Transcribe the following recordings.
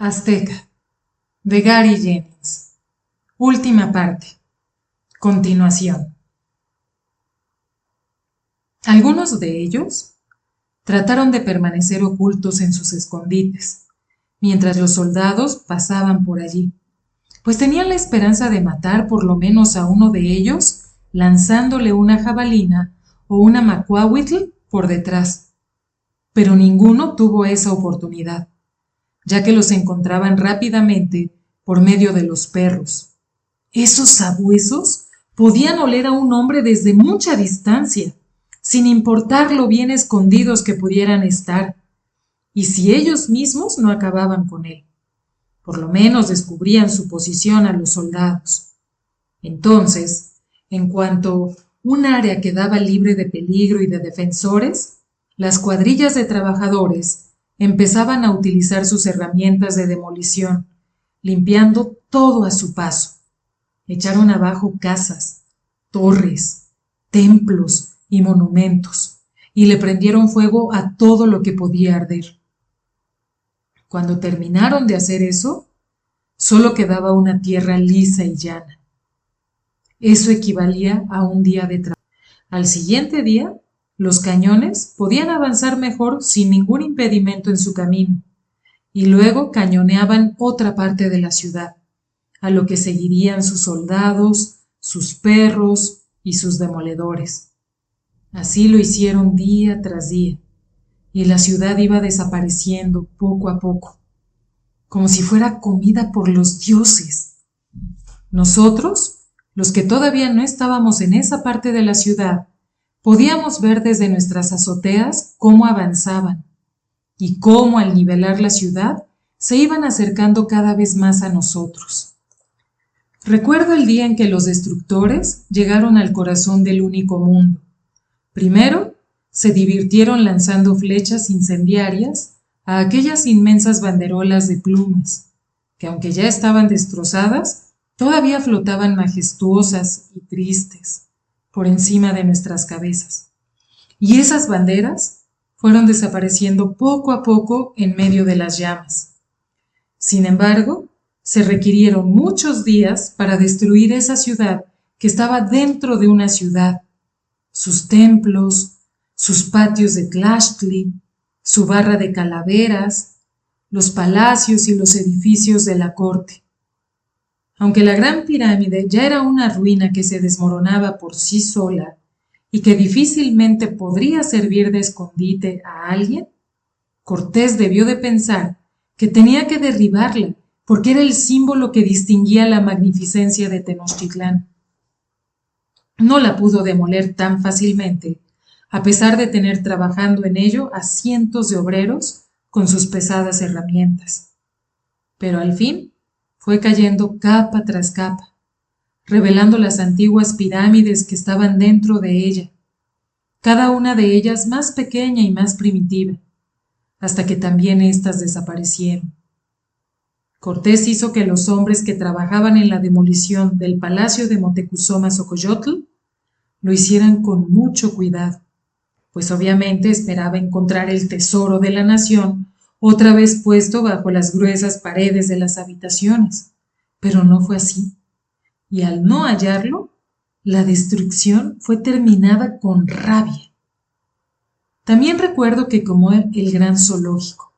Azteca, de Gary Jennings. Última parte. Continuación. Algunos de ellos trataron de permanecer ocultos en sus escondites, mientras los soldados pasaban por allí, pues tenían la esperanza de matar por lo menos a uno de ellos lanzándole una jabalina o una macuahuitl por detrás. Pero ninguno tuvo esa oportunidad, ya que los encontraban rápidamente por medio de los perros. Esos sabuesos podían oler a un hombre desde mucha distancia, sin importar lo bien escondidos que pudieran estar, y si ellos mismos no acababan con él, por lo menos descubrían su posición a los soldados. Entonces, en cuanto un área quedaba libre de peligro y de defensores, las cuadrillas de trabajadores empezaban a utilizar sus herramientas de demolición, limpiando todo a su paso. Echaron abajo casas, torres, templos y monumentos, y le prendieron fuego a todo lo que podía arder. Cuando terminaron de hacer eso, solo quedaba una tierra lisa y llana. Eso equivalía a un día de trabajo. Al siguiente día, los cañones podían avanzar mejor sin ningún impedimento en su camino, y luego cañoneaban otra parte de la ciudad, a lo que seguirían sus soldados, sus perros y sus demoledores. Así lo hicieron día tras día, y la ciudad iba desapareciendo poco a poco, como si fuera comida por los dioses. Nosotros, los que todavía no estábamos en esa parte de la ciudad, podíamos ver desde nuestras azoteas cómo avanzaban y cómo al nivelar la ciudad se iban acercando cada vez más a nosotros. Recuerdo el día en que los destructores llegaron al corazón del único mundo. Primero, se divirtieron lanzando flechas incendiarias a aquellas inmensas banderolas de plumas, que aunque ya estaban destrozadas, todavía flotaban majestuosas y tristes por encima de nuestras cabezas. Y esas banderas fueron desapareciendo poco a poco en medio de las llamas. Sin embargo, se requirieron muchos días para destruir esa ciudad que estaba dentro de una ciudad, sus templos, sus patios de Tlachtli, su barra de calaveras, los palacios y los edificios de la corte. Aunque la Gran Pirámide ya era una ruina que se desmoronaba por sí sola y que difícilmente podría servir de escondite a alguien, Cortés debió de pensar que tenía que derribarla porque era el símbolo que distinguía la magnificencia de Tenochtitlán. No la pudo demoler tan fácilmente, a pesar de tener trabajando en ello a cientos de obreros con sus pesadas herramientas. Pero al fin fue cayendo capa tras capa, revelando las antiguas pirámides que estaban dentro de ella, cada una de ellas más pequeña y más primitiva, hasta que también éstas desaparecieron. Cortés hizo que los hombres que trabajaban en la demolición del palacio de Moctezuma Xocoyotl lo hicieran con mucho cuidado, pues obviamente esperaba encontrar el tesoro de la nación otra vez puesto bajo las gruesas paredes de las habitaciones, pero no fue así, y al no hallarlo, la destrucción fue terminada con rabia. También recuerdo que como el gran zoológico,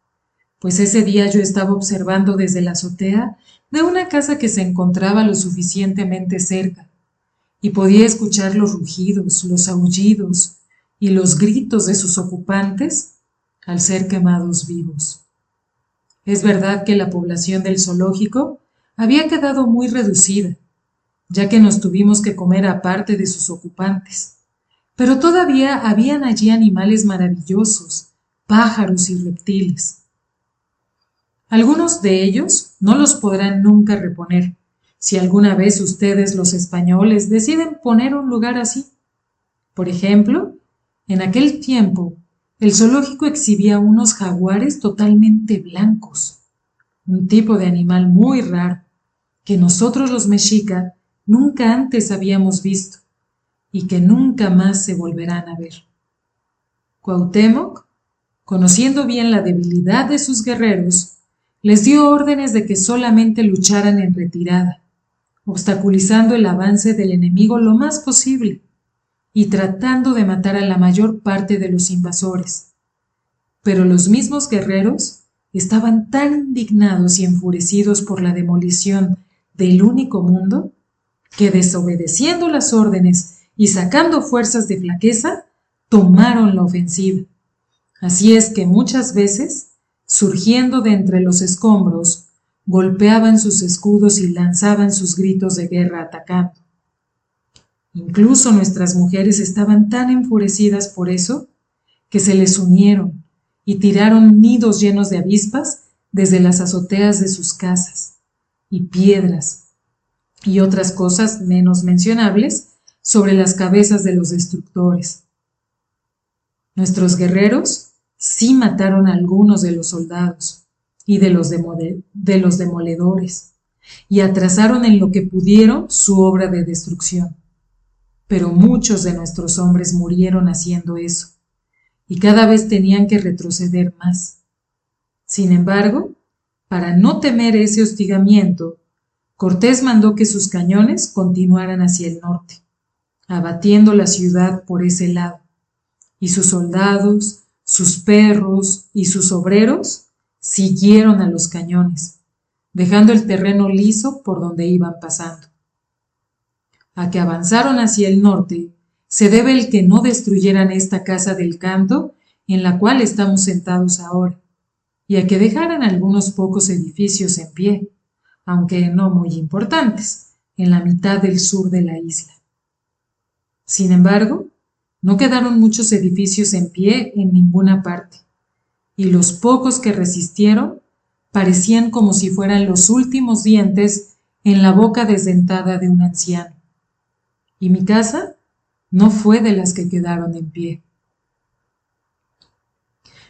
pues ese día yo estaba observando desde la azotea de una casa que se encontraba lo suficientemente cerca, y podía escuchar los rugidos, los aullidos y los gritos de sus ocupantes al ser quemados vivos. Es verdad que la población del zoológico había quedado muy reducida, ya que nos tuvimos que comer aparte de sus ocupantes, pero todavía habían allí animales maravillosos, pájaros y reptiles. Algunos de ellos no los podrán nunca reponer, si alguna vez ustedes los españoles deciden poner un lugar así. Por ejemplo, en aquel tiempo, el zoológico exhibía unos jaguares totalmente blancos, un tipo de animal muy raro, que nosotros los mexica nunca antes habíamos visto y que nunca más se volverán a ver. Cuauhtémoc, conociendo bien la debilidad de sus guerreros, les dio órdenes de que solamente lucharan en retirada, obstaculizando el avance del enemigo lo más posible y tratando de matar a la mayor parte de los invasores. Pero los mismos guerreros estaban tan indignados y enfurecidos por la demolición del único mundo que, desobedeciendo las órdenes y sacando fuerzas de flaqueza, tomaron la ofensiva. Así es que muchas veces, surgiendo de entre los escombros, golpeaban sus escudos y lanzaban sus gritos de guerra atacando. Incluso nuestras mujeres estaban tan enfurecidas por eso que se les unieron y tiraron nidos llenos de avispas desde las azoteas de sus casas, y piedras y otras cosas menos mencionables sobre las cabezas de los destructores. Nuestros guerreros sí mataron a algunos de los soldados y de los demoledores, y atrasaron en lo que pudieron su obra de destrucción. Pero muchos de nuestros hombres murieron haciendo eso, y cada vez tenían que retroceder más. Sin embargo, para no temer ese hostigamiento, Cortés mandó que sus cañones continuaran hacia el norte, abatiendo la ciudad por ese lado, y sus soldados, sus perros y sus obreros siguieron a los cañones, dejando el terreno liso por donde iban pasando. A que avanzaron hacia el norte se debe el que no destruyeran esta casa del canto en la cual estamos sentados ahora, y a que dejaran algunos pocos edificios en pie, aunque no muy importantes, en la mitad del sur de la isla. Sin embargo, no quedaron muchos edificios en pie en ninguna parte, y los pocos que resistieron parecían como si fueran los últimos dientes en la boca desdentada de un anciano. Y mi casa no fue de las que quedaron en pie.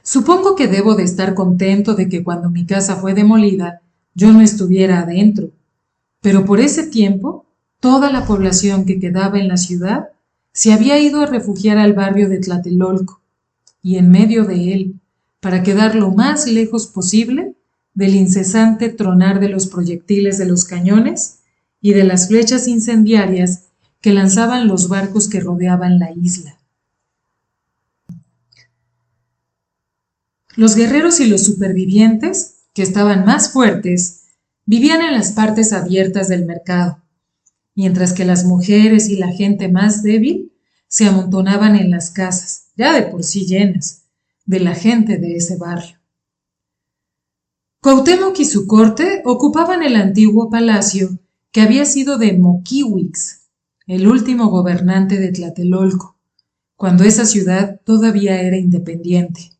Supongo que debo de estar contento de que cuando mi casa fue demolida, yo no estuviera adentro, pero por ese tiempo, toda la población que quedaba en la ciudad se había ido a refugiar al barrio de Tlatelolco, y en medio de él, para quedar lo más lejos posible del incesante tronar de los proyectiles de los cañones y de las flechas incendiarias que lanzaban los barcos que rodeaban la isla. Los guerreros y los supervivientes, que estaban más fuertes, vivían en las partes abiertas del mercado, mientras que las mujeres y la gente más débil se amontonaban en las casas, ya de por sí llenas, de la gente de ese barrio. Cuauhtémoc y su corte ocupaban el antiguo palacio que había sido de Moquihuix, el último gobernante de Tlatelolco, cuando esa ciudad todavía era independiente.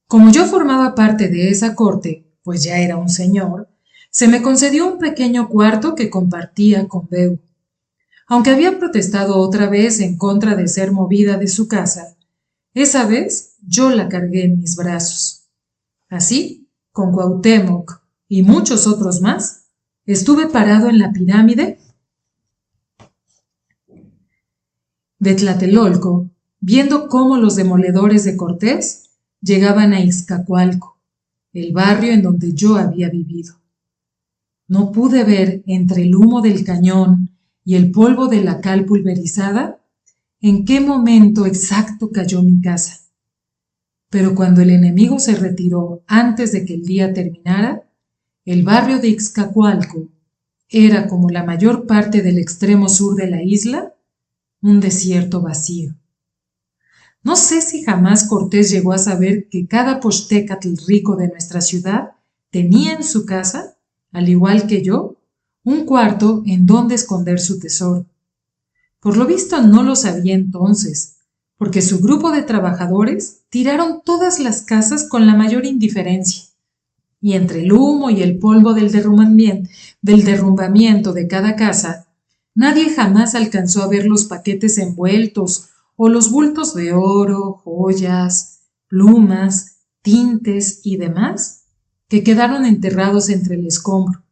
Como yo formaba parte de esa corte, pues ya era un señor, se me concedió un pequeño cuarto que compartía con Beu. Aunque había protestado otra vez en contra de ser movida de su casa, esa vez yo la cargué en mis brazos. Así, con Cuauhtémoc y muchos otros más, estuve parado en la pirámide de Tlatelolco, viendo cómo los demoledores de Cortés llegaban a Ixcacualco, el barrio en donde yo había vivido. No pude ver entre el humo del cañón y el polvo de la cal pulverizada en qué momento exacto cayó mi casa. Pero cuando el enemigo se retiró antes de que el día terminara, el barrio de Ixcacualco era, como la mayor parte del extremo sur de la isla, un desierto vacío. No sé si jamás Cortés llegó a saber que cada pochtecatl rico de nuestra ciudad tenía en su casa, al igual que yo, un cuarto en donde esconder su tesoro. Por lo visto no lo sabía entonces, porque su grupo de trabajadores tiraron todas las casas con la mayor indiferencia, y entre el humo y el polvo del derrumbamiento de cada casa, nadie jamás alcanzó a ver los paquetes envueltos o los bultos de oro, joyas, plumas, tintes y demás que quedaron enterrados entre el escombro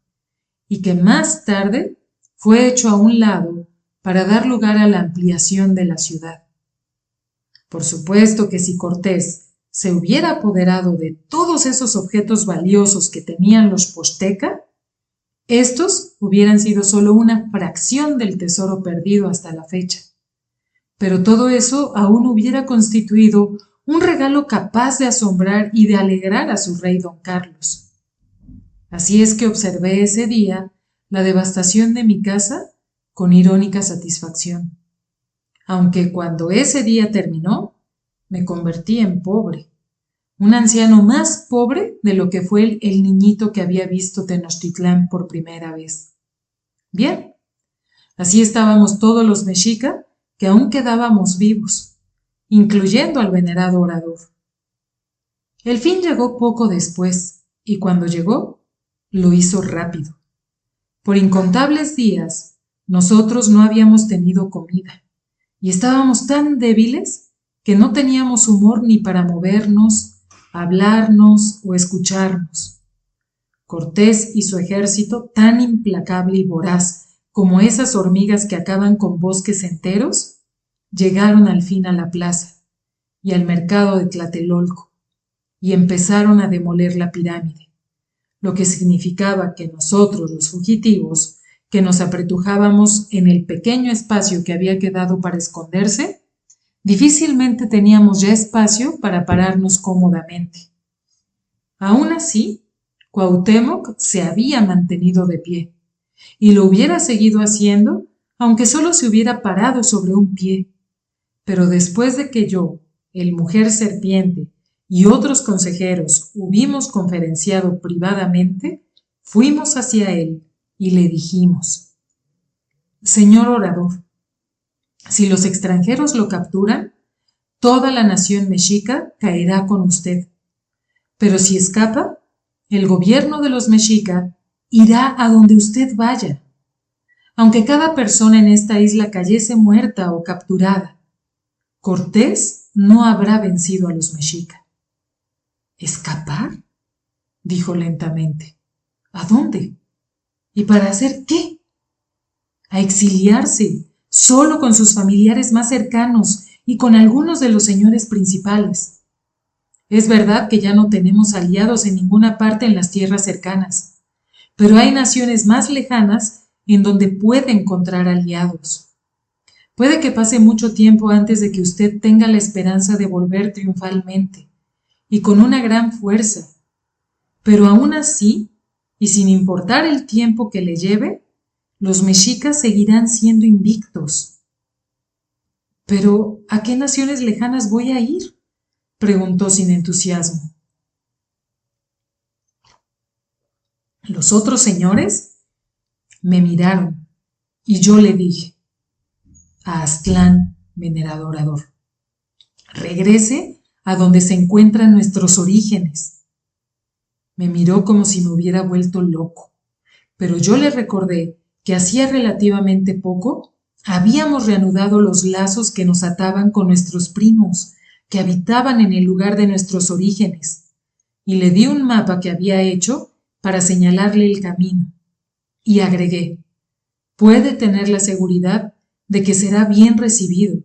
y que más tarde fue hecho a un lado para dar lugar a la ampliación de la ciudad. Por supuesto que si Cortés se hubiera apoderado de todos esos objetos valiosos que tenían los Posteca, estos hubieran sido solo una fracción del tesoro perdido hasta la fecha. Pero todo eso aún hubiera constituido un regalo capaz de asombrar y de alegrar a su rey don Carlos. Así es que observé ese día la devastación de mi casa con irónica satisfacción, aunque cuando ese día terminó, me convertí en pobre, un anciano más pobre de lo que fue el niñito que había visto Tenochtitlán por primera vez. Bien, así estábamos todos los mexica que aún quedábamos vivos, incluyendo al venerado orador. El fin llegó poco después, y cuando llegó, lo hizo rápido. Por incontables días, nosotros no habíamos tenido comida, y estábamos tan débiles que no teníamos humor ni para movernos, hablarnos o escucharnos. Cortés y su ejército, tan implacable y voraz como esas hormigas que acaban con bosques enteros, llegaron al fin a la plaza y al mercado de Tlatelolco y empezaron a demoler la pirámide, lo que significaba que nosotros, los fugitivos, que nos apretujábamos en el pequeño espacio que había quedado para esconderse, difícilmente teníamos ya espacio para pararnos cómodamente. Aún así, Cuauhtémoc se había mantenido de pie, y lo hubiera seguido haciendo, aunque solo se hubiera parado sobre un pie. Pero después de que yo, el mujer serpiente y otros consejeros hubimos conferenciado privadamente, fuimos hacia él y le dijimos: Señor orador, si los extranjeros lo capturan, toda la nación mexica caerá con usted. Pero si escapa, el gobierno de los mexica irá a donde usted vaya. Aunque cada persona en esta isla cayese muerta o capturada, Cortés no habrá vencido a los mexica. ¿Escapar?, dijo lentamente. ¿A dónde? ¿Y para hacer qué? A exiliarse, solo con sus familiares más cercanos y con algunos de los señores principales. Es verdad que ya no tenemos aliados en ninguna parte en las tierras cercanas, pero hay naciones más lejanas en donde puede encontrar aliados. Puede que pase mucho tiempo antes de que usted tenga la esperanza de volver triunfalmente y con una gran fuerza, pero aún así, y sin importar el tiempo que le lleve, los mexicas seguirán siendo invictos. ¿Pero a qué naciones lejanas voy a ir?, preguntó sin entusiasmo. Los otros señores me miraron y yo le dije: a Aztlán, venerado orador. Regrese a donde se encuentran nuestros orígenes. Me miró como si me hubiera vuelto loco, pero yo le recordé que hacía relativamente poco habíamos reanudado los lazos que nos ataban con nuestros primos, que habitaban en el lugar de nuestros orígenes, y le di un mapa que había hecho para señalarle el camino, y agregué: puede tener la seguridad de que será bien recibido,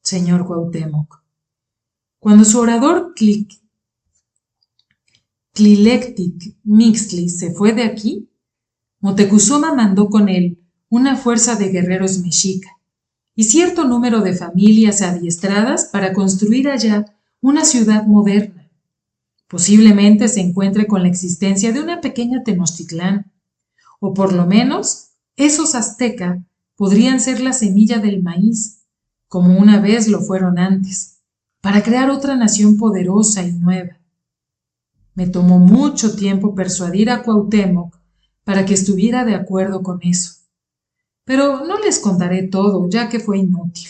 señor Cuauhtémoc. Cuando su orador Tlilectic Mixtli se fue de aquí, Moctezuma mandó con él una fuerza de guerreros mexica y cierto número de familias adiestradas para construir allá una ciudad moderna. Posiblemente se encuentre con la existencia de una pequeña Tenochtitlán, o por lo menos esos azteca podrían ser la semilla del maíz, como una vez lo fueron antes, para crear otra nación poderosa y nueva. Me tomó mucho tiempo persuadir a Cuauhtémoc para que estuviera de acuerdo con eso. Pero no les contaré todo, ya que fue inútil.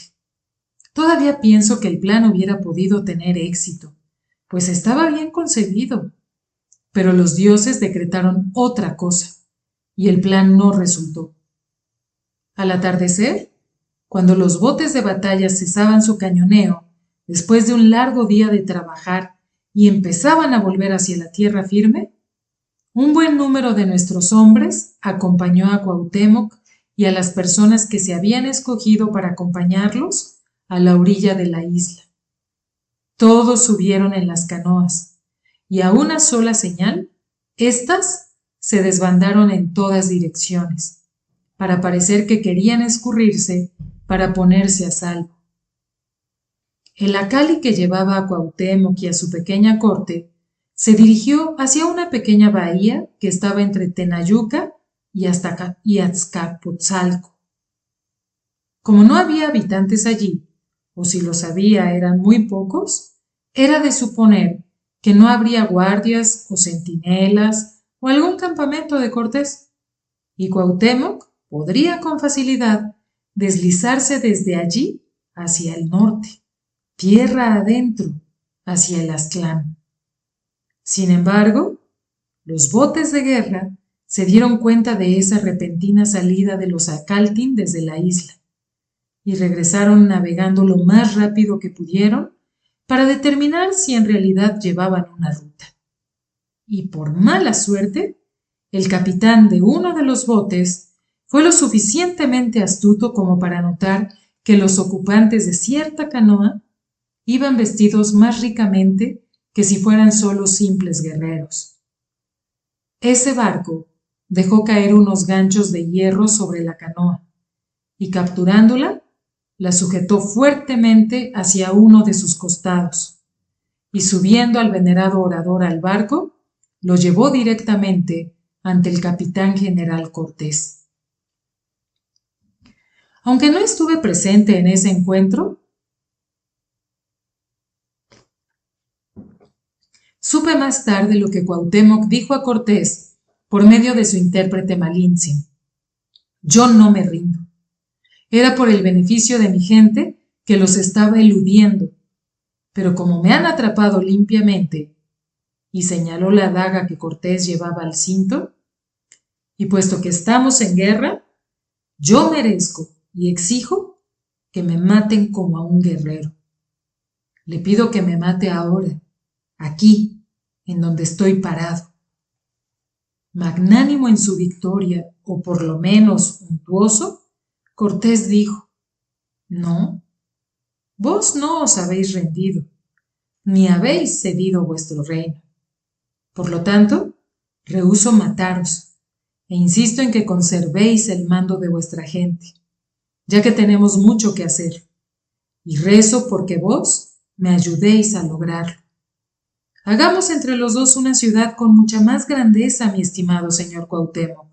Todavía pienso que el plan hubiera podido tener éxito, pues estaba bien concebido. Pero los dioses decretaron otra cosa, y el plan no resultó. Al atardecer, cuando los botes de batalla cesaban su cañoneo, después de un largo día de trabajar y empezaban a volver hacia la tierra firme, un buen número de nuestros hombres acompañó a Cuauhtémoc y a las personas que se habían escogido para acompañarlos a la orilla de la isla. Todos subieron en las canoas, y a una sola señal, éstas se desbandaron en todas direcciones, para parecer que querían escurrirse para ponerse a salvo. El acali que llevaba a Cuauhtémoc y a su pequeña corte se dirigió hacia una pequeña bahía que estaba entre Tenayuca y Azcapotzalco. Como no había habitantes allí, o si los había eran muy pocos, era de suponer que no habría guardias o centinelas o algún campamento de Cortés, y Cuauhtémoc podría con facilidad deslizarse desde allí hacia el norte, tierra adentro, hacia el Aztlán. Sin embargo, los botes de guerra se dieron cuenta de esa repentina salida de los Acaltin desde la isla y regresaron navegando lo más rápido que pudieron para determinar si en realidad llevaban una ruta. Y por mala suerte, el capitán de uno de los botes fue lo suficientemente astuto como para notar que los ocupantes de cierta canoa iban vestidos más ricamente que si fueran solo simples guerreros. Ese barco dejó caer unos ganchos de hierro sobre la canoa y capturándola, la sujetó fuertemente hacia uno de sus costados y subiendo al venerado orador al barco, lo llevó directamente ante el capitán general Cortés. Aunque no estuve presente en ese encuentro, supe más tarde lo que Cuauhtémoc dijo a Cortés por medio de su intérprete Malintzin. Yo no me rindo. Era por el beneficio de mi gente que los estaba eludiendo, pero como me han atrapado limpiamente, y señaló la daga que Cortés llevaba al cinto, y puesto que estamos en guerra, yo merezco y exijo que me maten como a un guerrero. Le pido que me mate ahora, aquí, en donde estoy parado. Magnánimo en su victoria, o por lo menos untuoso, Cortés dijo: no, vos no os habéis rendido, ni habéis cedido vuestro reino. Por lo tanto, rehúso mataros, e insisto en que conservéis el mando de vuestra gente, ya que tenemos mucho que hacer, y rezo porque vos me ayudéis a lograrlo. Hagamos entre los dos una ciudad con mucha más grandeza, mi estimado señor Cuauhtémoc.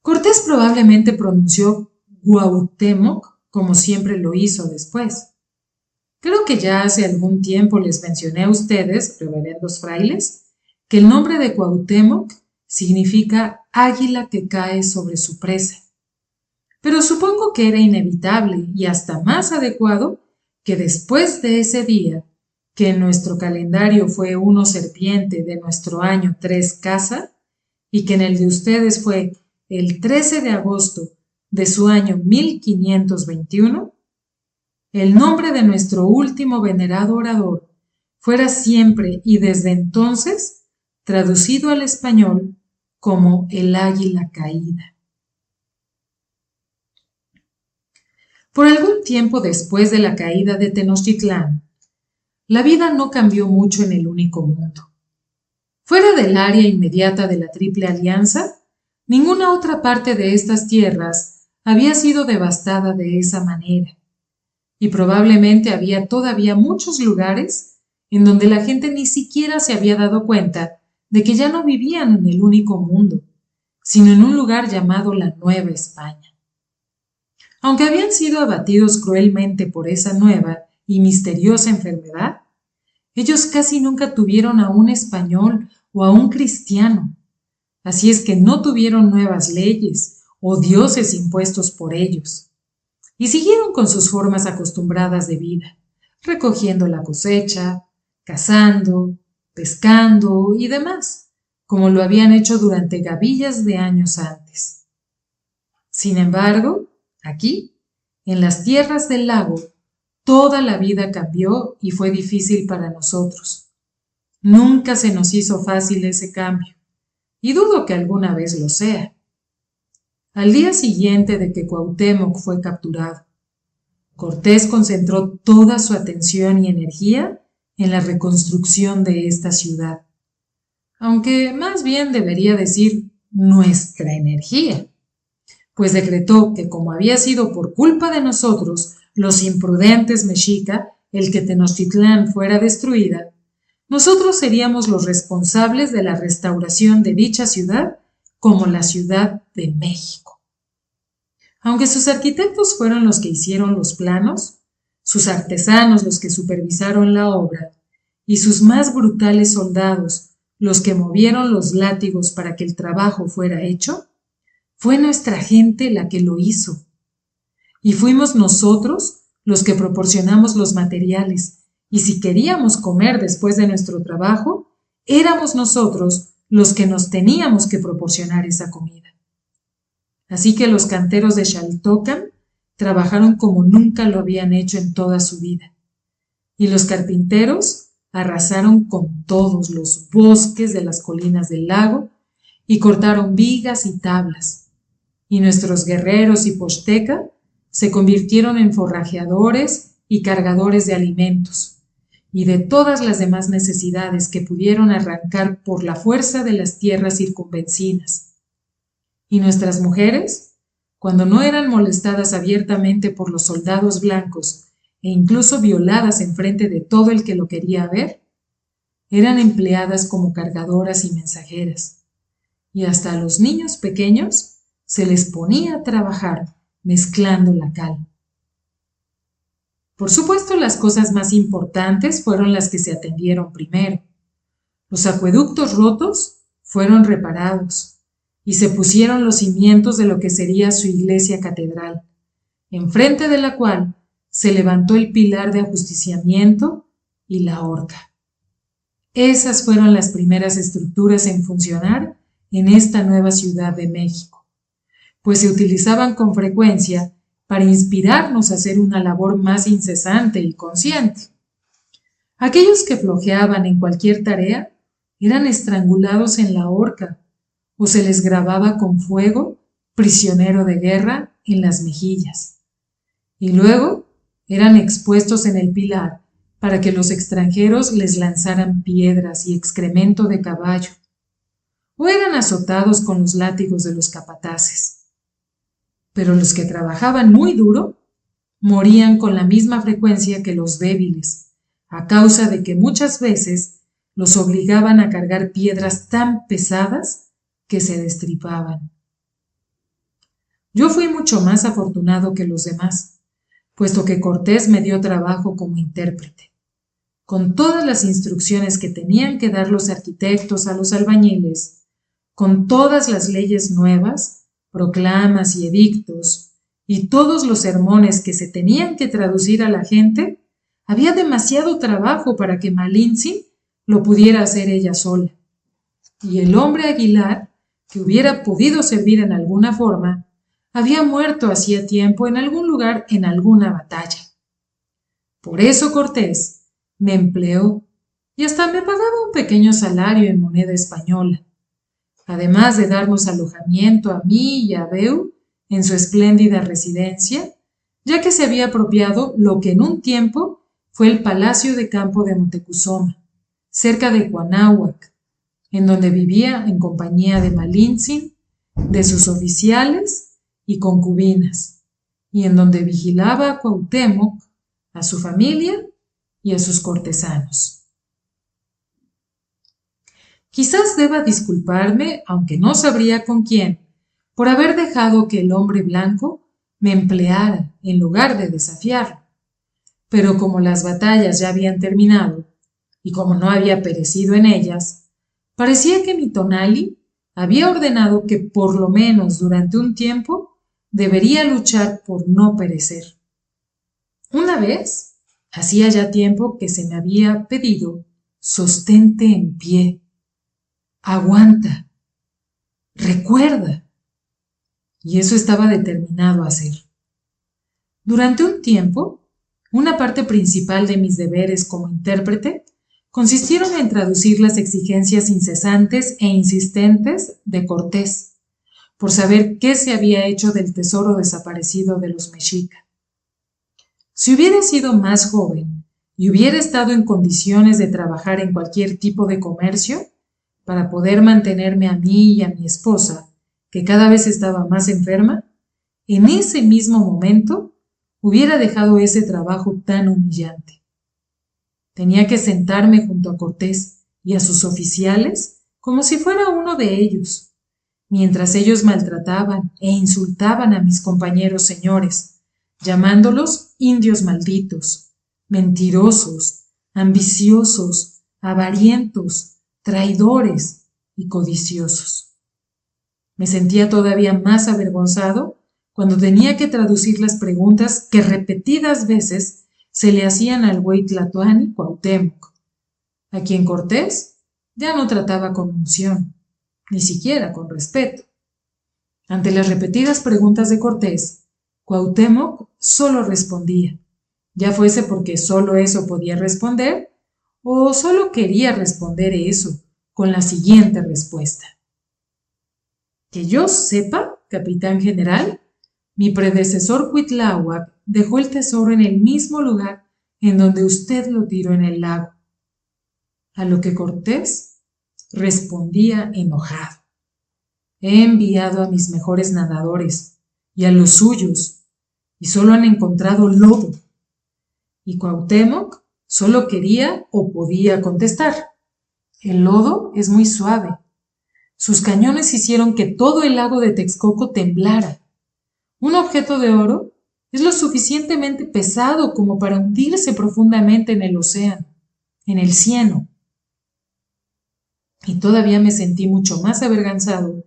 Cortés probablemente pronunció Guauhtémoc como siempre lo hizo después. Creo que ya hace algún tiempo les mencioné a ustedes, reverendos frailes, que el nombre de Cuauhtémoc significa águila que cae sobre su presa. Pero supongo que era inevitable y hasta más adecuado que después de ese día, que en nuestro calendario fue 1 serpiente de nuestro año 3 casa, y que en el de ustedes fue el 13 de agosto de su año 1521, el nombre de nuestro último venerado orador fuera siempre y desde entonces traducido al español como el águila caída. Por algún tiempo después de la caída de Tenochtitlán, la vida no cambió mucho en el único mundo. Fuera del área inmediata de la Triple Alianza, ninguna otra parte de estas tierras había sido devastada de esa manera, y probablemente había todavía muchos lugares en donde la gente ni siquiera se había dado cuenta de que ya no vivían en el único mundo, sino en un lugar llamado la Nueva España. Aunque habían sido abatidos cruelmente por esa nueva y misteriosa enfermedad, ellos casi nunca tuvieron a un español o a un cristiano, así es que no tuvieron nuevas leyes o dioses impuestos por ellos, y siguieron con sus formas acostumbradas de vida, recogiendo la cosecha, cazando, pescando y demás, como lo habían hecho durante gavillas de años antes. Sin embargo, aquí, en las tierras del lago, toda la vida cambió y fue difícil para nosotros. Nunca se nos hizo fácil ese cambio, y dudo que alguna vez lo sea. Al día siguiente de que Cuauhtémoc fue capturado, Cortés concentró toda su atención y energía en la reconstrucción de esta ciudad, aunque más bien debería decir nuestra energía, pues decretó que como había sido por culpa de nosotros, los imprudentes mexica, el que Tenochtitlán fuera destruida, nosotros seríamos los responsables de la restauración de dicha ciudad como la Ciudad de México. Aunque sus arquitectos fueron los que hicieron los planos, sus artesanos los que supervisaron la obra, y sus más brutales soldados los que movieron los látigos para que el trabajo fuera hecho, fue nuestra gente la que lo hizo. Y fuimos nosotros los que proporcionamos los materiales, y si queríamos comer después de nuestro trabajo, éramos nosotros los que nos teníamos que proporcionar esa comida. Así que los canteros de Xaltocan trabajaron como nunca lo habían hecho en toda su vida. Y los carpinteros arrasaron con todos los bosques de las colinas del lago y cortaron vigas y tablas. Y nuestros guerreros hipoxteca se convirtieron en forrajeadores y cargadores de alimentos y de todas las demás necesidades que pudieron arrancar por la fuerza de las tierras circunvecinas. Y nuestras mujeres, cuando no eran molestadas abiertamente por los soldados blancos e incluso violadas enfrente de todo el que lo quería ver, eran empleadas como cargadoras y mensajeras, y hasta a los niños pequeños se les ponía a trabajar mezclando la cal. Por supuesto, las cosas más importantes fueron las que se atendieron primero. Los acueductos rotos fueron reparados y se pusieron los cimientos de lo que sería su iglesia catedral, enfrente de la cual se levantó el pilar de ajusticiamiento y la horca. Esas fueron las primeras estructuras en funcionar en esta nueva Ciudad de México, pues se utilizaban con frecuencia para inspirarnos a hacer una labor más incesante y consciente. Aquellos que flojeaban en cualquier tarea eran estrangulados en la horca o se les grababa con fuego, prisionero de guerra, en las mejillas. Y luego eran expuestos en el pilar para que los extranjeros les lanzaran piedras y excremento de caballo, o eran azotados con los látigos de los capataces. Pero los que trabajaban muy duro morían con la misma frecuencia que los débiles, a causa de que muchas veces los obligaban a cargar piedras tan pesadas que se destripaban. Yo fui mucho más afortunado que los demás, puesto que Cortés me dio trabajo como intérprete, con todas las instrucciones que tenían que dar los arquitectos a los albañiles, con todas las leyes nuevas, proclamas y edictos, y todos los sermones que se tenían que traducir a la gente. Había demasiado trabajo para que Malintzin lo pudiera hacer ella sola. Y el hombre Aguilar, que hubiera podido servir en alguna forma, había muerto hacía tiempo en algún lugar en alguna batalla. Por eso Cortés me empleó y hasta me pagaba un pequeño salario en moneda española, además de darnos alojamiento a mí y a Beu en su espléndida residencia, ya que se había apropiado lo que en un tiempo fue el Palacio de Campo de Moctezuma, cerca de Cuanáhuac, en donde vivía en compañía de Malintzin, de sus oficiales y concubinas, y en donde vigilaba a Cuauhtémoc, a su familia y a sus cortesanos. Quizás deba disculparme, aunque no sabría con quién, por haber dejado que el hombre blanco me empleara en lugar de desafiarlo. Pero como las batallas ya habían terminado y como no había perecido en ellas, parecía que mi tonali había ordenado que por lo menos durante un tiempo debería luchar por no perecer. Una vez, hacía ya tiempo que se me había pedido: sostente en pie, aguanta, recuerda. Y eso estaba determinado a hacer. Durante un tiempo, una parte principal de mis deberes como intérprete consistieron en traducir las exigencias incesantes e insistentes de Cortés, por saber qué se había hecho del tesoro desaparecido de los mexica. Si hubiera sido más joven y hubiera estado en condiciones de trabajar en cualquier tipo de comercio, para poder mantenerme a mí y a mi esposa, que cada vez estaba más enferma, en ese mismo momento hubiera dejado ese trabajo tan humillante. Tenía que sentarme junto a Cortés y a sus oficiales como si fuera uno de ellos, mientras ellos maltrataban e insultaban a mis compañeros señores, llamándolos indios malditos, mentirosos, ambiciosos, avarientos, traidores y codiciosos. Me sentía todavía más avergonzado cuando tenía que traducir las preguntas que repetidas veces se le hacían al güey Tlatoani Cuauhtémoc, a quien Cortés ya no trataba con unción, ni siquiera con respeto. Ante las repetidas preguntas de Cortés, Cuauhtémoc solo respondía, ya fuese porque solo eso podía responder o solo quería responder eso con la siguiente respuesta. Que yo sepa, capitán general, mi predecesor Cuitláhuac dejó el tesoro en el mismo lugar en donde usted lo tiró en el lago. A lo que Cortés respondía enojado. He enviado a mis mejores nadadores y a los suyos, y solo han encontrado lodo. Y Cuauhtémoc solo quería o podía contestar. El lodo es muy suave. Sus cañones hicieron que todo el lago de Texcoco temblara. Un objeto de oro es lo suficientemente pesado como para hundirse profundamente en el océano, en el cieno. Y todavía me sentí mucho más avergonzado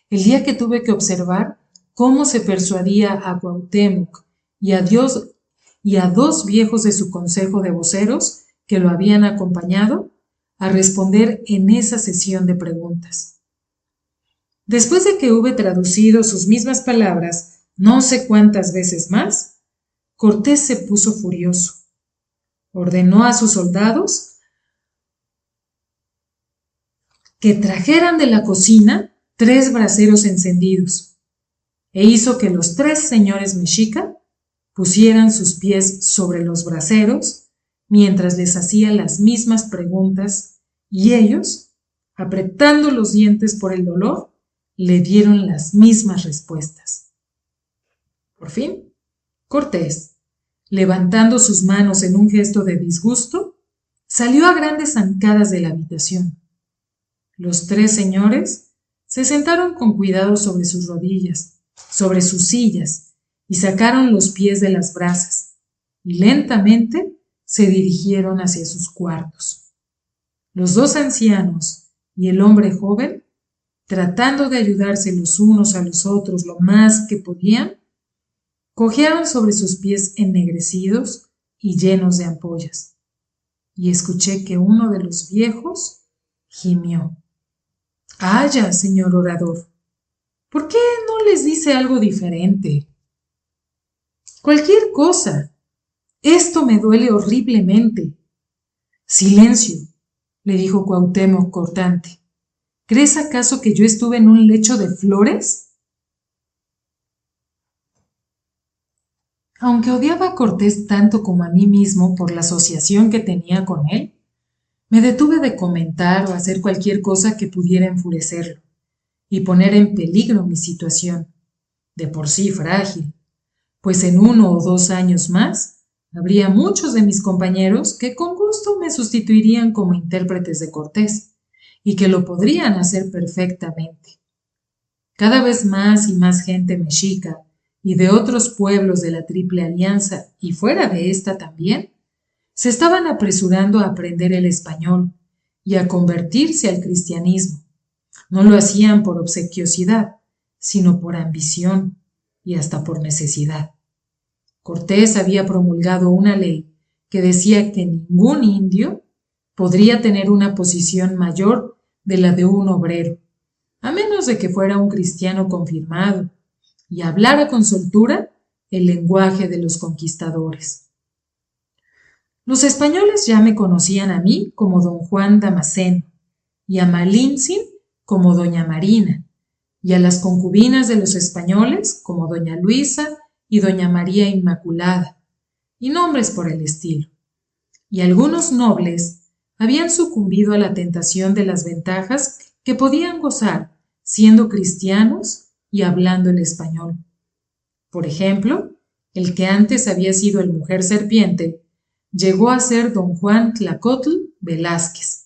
el día que tuve que observar cómo se persuadía a Cuauhtémoc y a dos viejos de su consejo de voceros que lo habían acompañado a responder en esa sesión de preguntas. Después de que hube traducido sus mismas palabras no sé cuántas veces más, Cortés se puso furioso. Ordenó a sus soldados que trajeran de la cocina 3 braseros encendidos e hizo que los 3 señores mexica pusieran sus pies sobre los braseros mientras les hacía las mismas preguntas y ellos, apretando los dientes por el dolor, le dieron las mismas respuestas. Por fin, Cortés, levantando sus manos en un gesto de disgusto, salió a grandes zancadas de la habitación. Los 3 señores se sentaron con cuidado sobre sus rodillas, sobre sus sillas, y sacaron los pies de las brasas, y lentamente se dirigieron hacia sus cuartos. Los 2 ancianos y el hombre joven, tratando de ayudarse los unos a los otros lo más que podían, cojearon sobre sus pies ennegrecidos y llenos de ampollas, y escuché que uno de los viejos gimió. «Haya, señor orador, ¿por qué no les dice algo diferente? Cualquier cosa. Esto me duele horriblemente». «Silencio», le dijo Cuauhtémoc cortante. «¿Crees acaso que yo estuve en un lecho de flores?» Aunque odiaba a Cortés tanto como a mí mismo por la asociación que tenía con él, me detuve de comentar o hacer cualquier cosa que pudiera enfurecerlo y poner en peligro mi situación, de por sí frágil, pues en 1 o 2 años más habría muchos de mis compañeros que con gusto me sustituirían como intérpretes de Cortés y que lo podrían hacer perfectamente. Cada vez más y más gente mexica y de otros pueblos de la Triple Alianza y fuera de esta también, se estaban apresurando a aprender el español y a convertirse al cristianismo. No lo hacían por obsequiosidad, sino por ambición y hasta por necesidad. Cortés había promulgado una ley que decía que ningún indio podría tener una posición mayor de la de un obrero, a menos de que fuera un cristiano confirmado y hablara con soltura el lenguaje de los conquistadores. Los españoles ya me conocían a mí como don Juan Damasceno y a Malintzin como doña Marina, y a las concubinas de los españoles como doña Luisa y doña María Inmaculada, y nombres por el estilo. Y algunos nobles habían sucumbido a la tentación de las ventajas que podían gozar siendo cristianos y hablando el español. Por ejemplo, el que antes había sido el Mujer Serpiente llegó a ser don Juan Tlacotl Velázquez,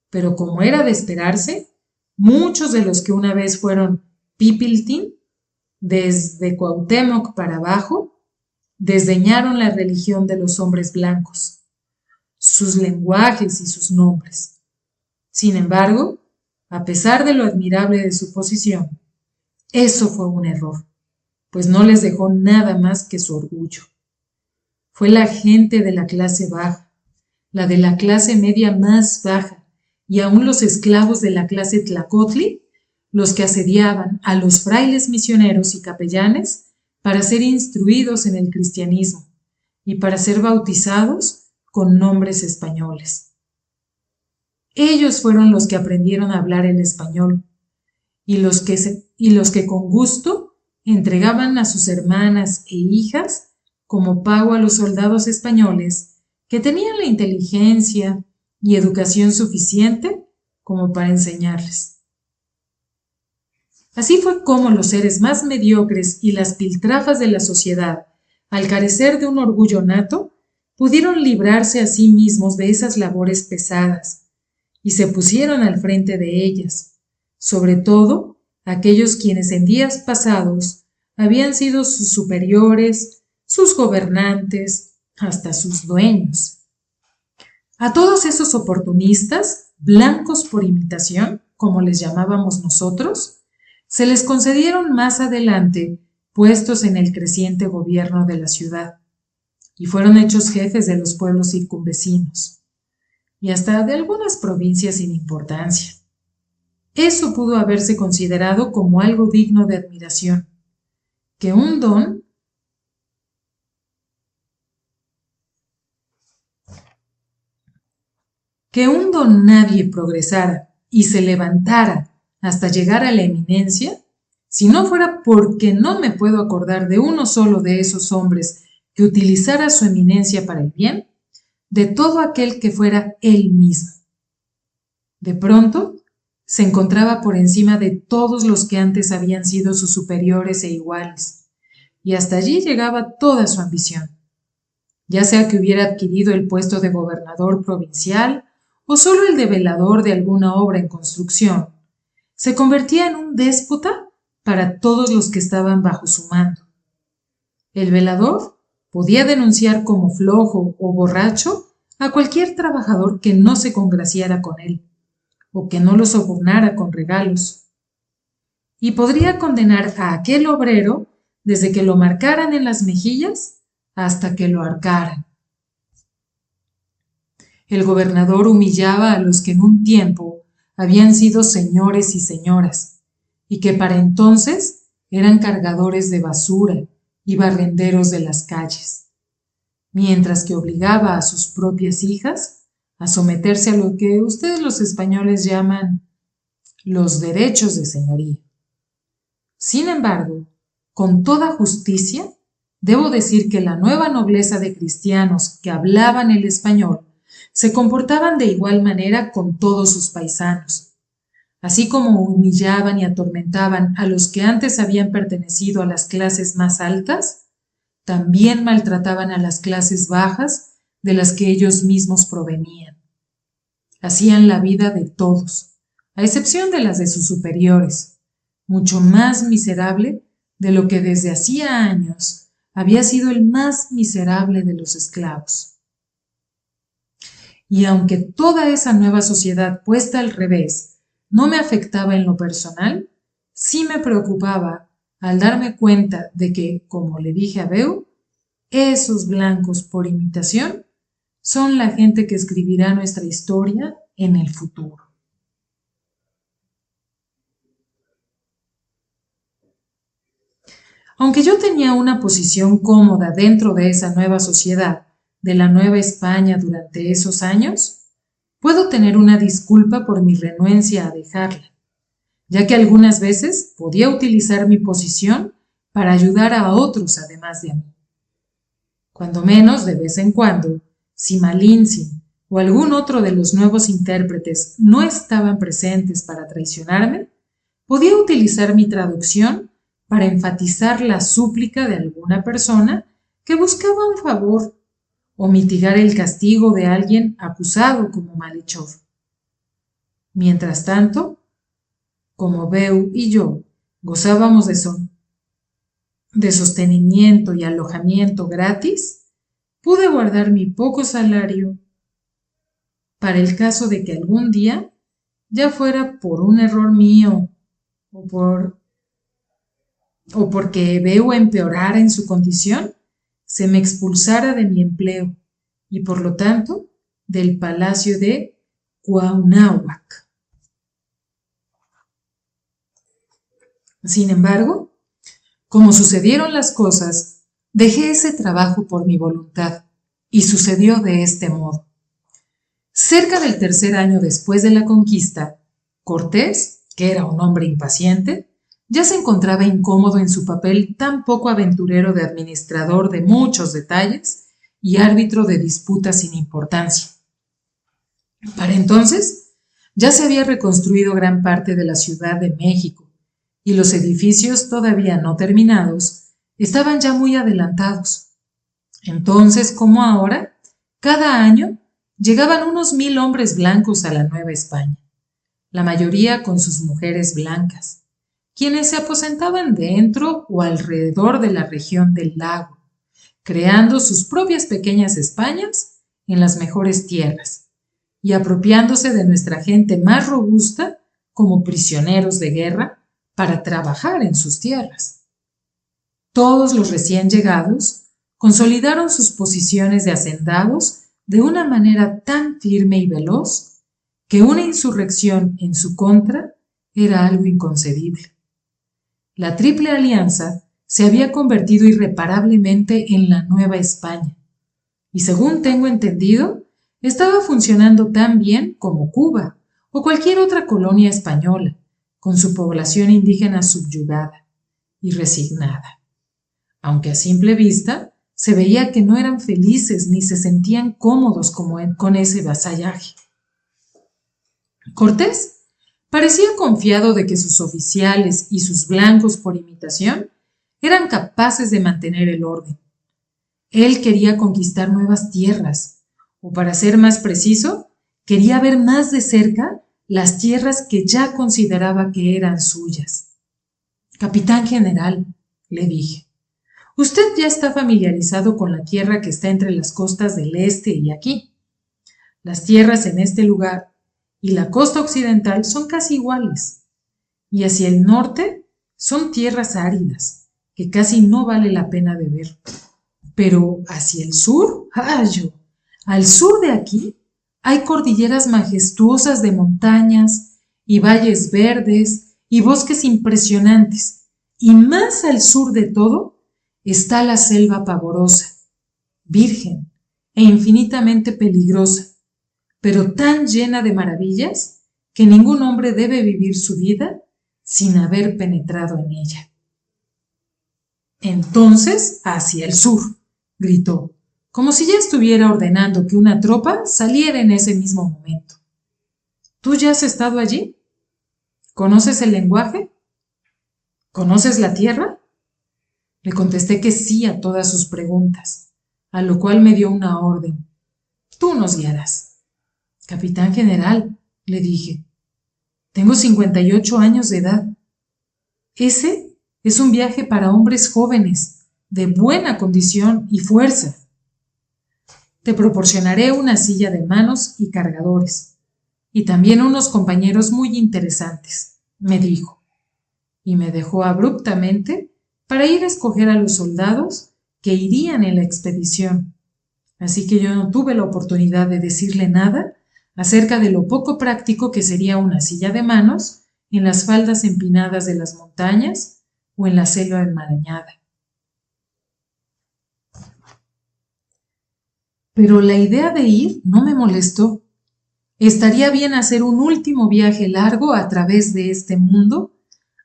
pero como era de esperarse, muchos de los que una vez fueron Pipiltín, desde Cuauhtémoc para abajo, desdeñaron la religión de los hombres blancos, sus lenguajes y sus nombres. Sin embargo, a pesar de lo admirable de su posición, eso fue un error, pues no les dejó nada más que su orgullo. Fue la gente de la clase baja, la de la clase media más baja, y aún los esclavos de la clase tlacotli, los que asediaban a los frailes misioneros y capellanes para ser instruidos en el cristianismo y para ser bautizados con nombres españoles. Ellos fueron los que aprendieron a hablar el español y los que con gusto entregaban a sus hermanas e hijas como pago a los soldados españoles que tenían la inteligencia y educación suficiente como para enseñarles. Así fue como los seres más mediocres y las piltrafas de la sociedad, al carecer de un orgullo nato, pudieron librarse a sí mismos de esas labores pesadas y se pusieron al frente de ellas, sobre todo aquellos quienes en días pasados habían sido sus superiores, sus gobernantes, hasta sus dueños. A todos esos oportunistas, blancos por imitación, como les llamábamos nosotros, se les concedieron más adelante puestos en el creciente gobierno de la ciudad y fueron hechos jefes de los pueblos circunvecinos y hasta de algunas provincias sin importancia. Eso pudo haberse considerado como algo digno de admiración, que un don nadie progresara y se levantara hasta llegar a la eminencia, si no fuera porque no me puedo acordar de uno solo de esos hombres que utilizara su eminencia para el bien, de todo aquel que fuera él mismo. De pronto, se encontraba por encima de todos los que antes habían sido sus superiores e iguales, y hasta allí llegaba toda su ambición, ya sea que hubiera adquirido el puesto de gobernador provincial o solo el de velador de alguna obra en construcción. Se convertía en un déspota para todos los que estaban bajo su mando. El velador podía denunciar como flojo o borracho a cualquier trabajador que no se congraciara con él o que no lo sobornara con regalos. Y podría condenar a aquel obrero desde que lo marcaran en las mejillas hasta que lo ahorcaran. El gobernador humillaba a los que en un tiempo habían sido señores y señoras, y que para entonces eran cargadores de basura y barrenderos de las calles, mientras que obligaba a sus propias hijas a someterse a lo que ustedes los españoles llaman los derechos de señoría. Sin embargo, con toda justicia, debo decir que la nueva nobleza de cristianos que hablaban el español se comportaban de igual manera con todos sus paisanos. Así como humillaban y atormentaban a los que antes habían pertenecido a las clases más altas, también maltrataban a las clases bajas de las que ellos mismos provenían. Hacían la vida de todos, a excepción de las de sus superiores, mucho más miserable de lo que desde hacía años había sido el más miserable de los esclavos. Y aunque toda esa nueva sociedad puesta al revés no me afectaba en lo personal, sí me preocupaba al darme cuenta de que, como le dije a Beu, esos blancos por imitación son la gente que escribirá nuestra historia en el futuro. Aunque yo tenía una posición cómoda dentro de esa nueva sociedad, de la Nueva España durante esos años, puedo tener una disculpa por mi renuencia a dejarla, ya que algunas veces podía utilizar mi posición para ayudar a otros además de a mí. Cuando menos, de vez en cuando, si Malintzin o algún otro de los nuevos intérpretes no estaban presentes para traicionarme, podía utilizar mi traducción para enfatizar la súplica de alguna persona que buscaba un favor o mitigar el castigo de alguien acusado como malhechor. Mientras tanto, como Beu y yo gozábamos de sostenimiento y alojamiento gratis, pude guardar mi poco salario para el caso de que algún día, ya fuera por un error mío o porque Beu empeorara en su condición, se me expulsara de mi empleo y por lo tanto del palacio de Cuauhnáhuac. Sin embargo, como sucedieron las cosas, dejé ese trabajo por mi voluntad y sucedió de este modo. Cerca del tercer año después de la conquista, Cortés, que era un hombre impaciente, ya se encontraba incómodo en su papel tan poco aventurero de administrador de muchos detalles y árbitro de disputas sin importancia. Para entonces, ya se había reconstruido gran parte de la Ciudad de México y los edificios todavía no terminados estaban ya muy adelantados. Entonces, como ahora, cada año llegaban unos 1000 hombres blancos a la Nueva España, la mayoría con sus mujeres blancas, quienes se aposentaban dentro o alrededor de la región del lago, creando sus propias pequeñas Españas en las mejores tierras y apropiándose de nuestra gente más robusta como prisioneros de guerra para trabajar en sus tierras. Todos los recién llegados consolidaron sus posiciones de hacendados de una manera tan firme y veloz que una insurrección en su contra era algo inconcebible. La Triple Alianza se había convertido irreparablemente en la Nueva España y, según tengo entendido, estaba funcionando tan bien como Cuba o cualquier otra colonia española, con su población indígena subyugada y resignada, aunque a simple vista se veía que no eran felices ni se sentían cómodos con ese vasallaje. Cortés parecía confiado de que sus oficiales y sus blancos por imitación eran capaces de mantener el orden. Él quería conquistar nuevas tierras, o para ser más preciso, quería ver más de cerca las tierras que ya consideraba que eran suyas. Capitán general, le dije, usted ya está familiarizado con la tierra que está entre las costas del este y aquí. Las tierras en este lugar y la costa occidental son casi iguales, y hacia el norte son tierras áridas, que casi no vale la pena de ver. Pero hacia el sur, al sur de aquí, hay cordilleras majestuosas de montañas y valles verdes y bosques impresionantes, y más al sur de todo está la selva pavorosa, virgen e infinitamente peligrosa, pero tan llena de maravillas que ningún hombre debe vivir su vida sin haber penetrado en ella. Entonces, hacia el sur, gritó, como si ya estuviera ordenando que una tropa saliera en ese mismo momento. ¿Tú ya has estado allí? ¿Conoces el lenguaje? ¿Conoces la tierra? Le contesté que sí a todas sus preguntas, a lo cual me dio una orden. Tú nos guiarás. Capitán general, le dije, tengo 58 años de edad. Ese es un viaje para hombres jóvenes, de buena condición y fuerza. Te proporcionaré una silla de manos y cargadores, y también unos compañeros muy interesantes, me dijo, y me dejó abruptamente para ir a escoger a los soldados que irían en la expedición. Así que yo no tuve la oportunidad de decirle nada acerca de lo poco práctico que sería una silla de manos en las faldas empinadas de las montañas o en la selva enmarañada. Pero la idea de ir no me molestó. Estaría bien hacer un último viaje largo a través de este mundo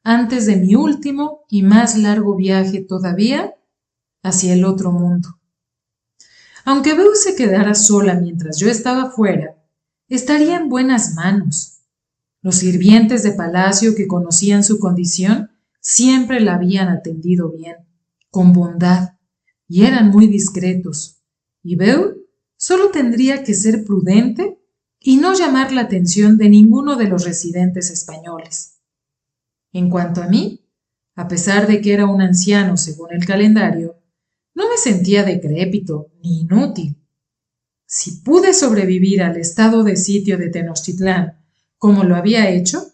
antes de mi último y más largo viaje todavía hacia el otro mundo. Aunque Beu se quedara sola mientras yo estaba fuera, estaría en buenas manos. Los sirvientes de palacio que conocían su condición siempre la habían atendido bien, con bondad, y eran muy discretos. Y Beu solo tendría que ser prudente y no llamar la atención de ninguno de los residentes españoles. En cuanto a mí, a pesar de que era un anciano según el calendario, no me sentía decrépito ni inútil. Si pude sobrevivir al estado de sitio de Tenochtitlán como lo había hecho,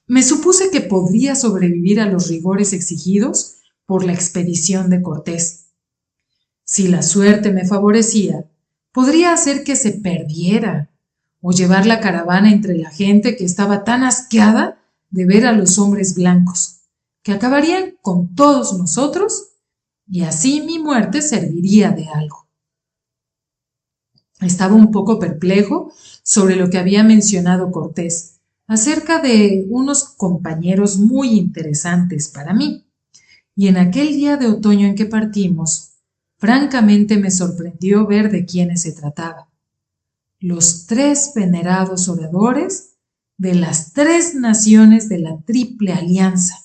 me supuse que podría sobrevivir a los rigores exigidos por la expedición de Cortés. Si la suerte me favorecía, podría hacer que se perdiera o llevar la caravana entre la gente que estaba tan asqueada de ver a los hombres blancos, que acabarían con todos nosotros y así mi muerte serviría de algo. Estaba un poco perplejo sobre lo que había mencionado Cortés acerca de unos compañeros muy interesantes para mí, y en aquel día de otoño en que partimos, francamente me sorprendió ver de quiénes se trataba. Los 3 venerados oradores de las 3 naciones de la Triple Alianza.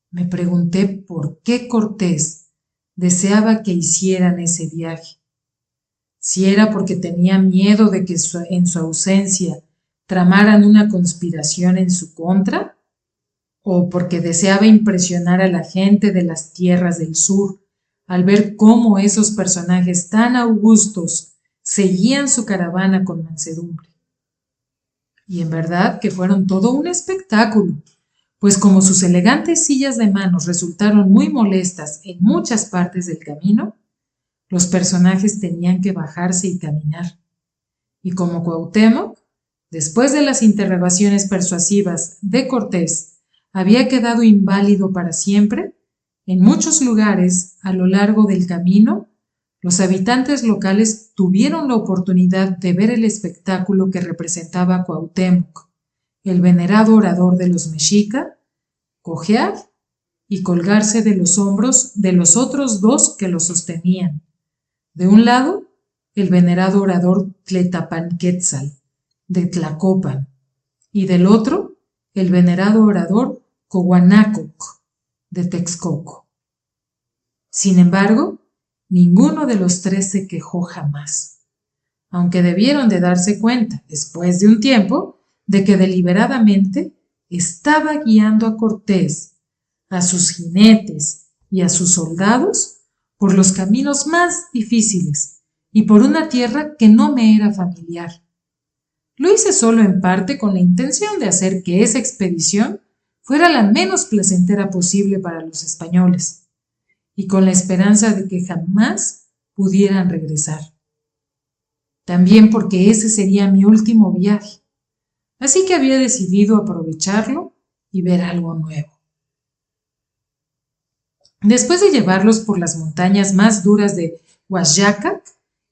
Me pregunté por qué Cortés deseaba que hicieran ese viaje. Si era porque tenía miedo de que en su ausencia tramaran una conspiración en su contra, o porque deseaba impresionar a la gente de las tierras del sur al ver cómo esos personajes tan augustos seguían su caravana con mansedumbre. Y en verdad que fueron todo un espectáculo, pues como sus elegantes sillas de manos resultaron muy molestas en muchas partes del camino, los personajes tenían que bajarse y caminar. Y como Cuauhtémoc, después de las interrogaciones persuasivas de Cortés, había quedado inválido para siempre, en muchos lugares a lo largo del camino, los habitantes locales tuvieron la oportunidad de ver el espectáculo que representaba Cuauhtémoc, el venerado orador de los mexica, cojear y colgarse de los hombros de los otros 2 que lo sostenían. De un lado, el venerado orador Tlecapanquetzal, de Tlacopan, y del otro, el venerado orador Coguanácoc, de Texcoco. Sin embargo, ninguno de los 3 se quejó jamás, aunque debieron de darse cuenta, después de un tiempo, de que deliberadamente estaba guiando a Cortés, a sus jinetes y a sus soldados por los caminos más difíciles y por una tierra que no me era familiar. Lo hice solo en parte con la intención de hacer que esa expedición fuera la menos placentera posible para los españoles y con la esperanza de que jamás pudieran regresar. También porque ese sería mi último viaje, así que había decidido aprovecharlo y ver algo nuevo. Después de llevarlos por las montañas más duras de Huaxyacac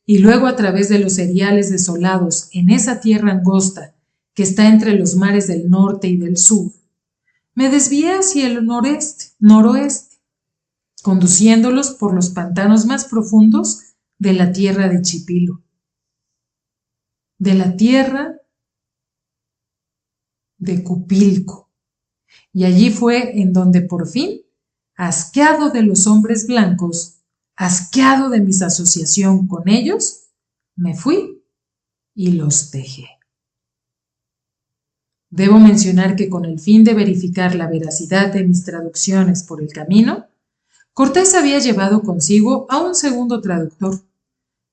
y luego a través de los cereales desolados en esa tierra angosta que está entre los mares del norte y del sur, me desvié hacia el noroeste, conduciéndolos por los pantanos más profundos de la tierra de Chipilo, de la tierra de Cupilco, y allí fue en donde por fin, asqueado de los hombres blancos, asqueado de mi asociación con ellos, me fui y los dejé. Debo mencionar que con el fin de verificar la veracidad de mis traducciones por el camino, Cortés había llevado consigo a un segundo traductor.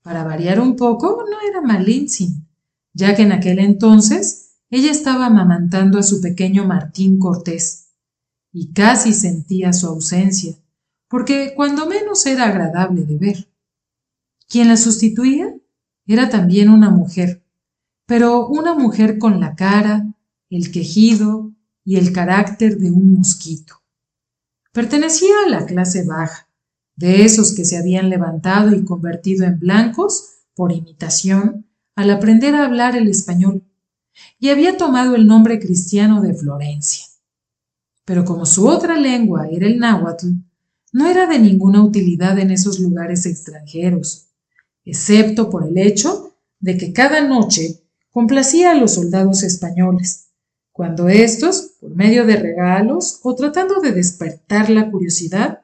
Para variar un poco, no era Malintzin, ya que en aquel entonces ella estaba amamantando a su pequeño Martín Cortés, y casi sentía su ausencia, porque cuando menos era agradable de ver. Quien la sustituía era también una mujer, pero una mujer con la cara, el quejido y el carácter de un mosquito. Pertenecía a la clase baja, de esos que se habían levantado y convertido en blancos por imitación al aprender a hablar el español, y había tomado el nombre cristiano de Florencia. Pero como su otra lengua era el náhuatl, no era de ninguna utilidad en esos lugares extranjeros, excepto por el hecho de que cada noche complacía a los soldados españoles, cuando éstos, por medio de regalos o tratando de despertar la curiosidad,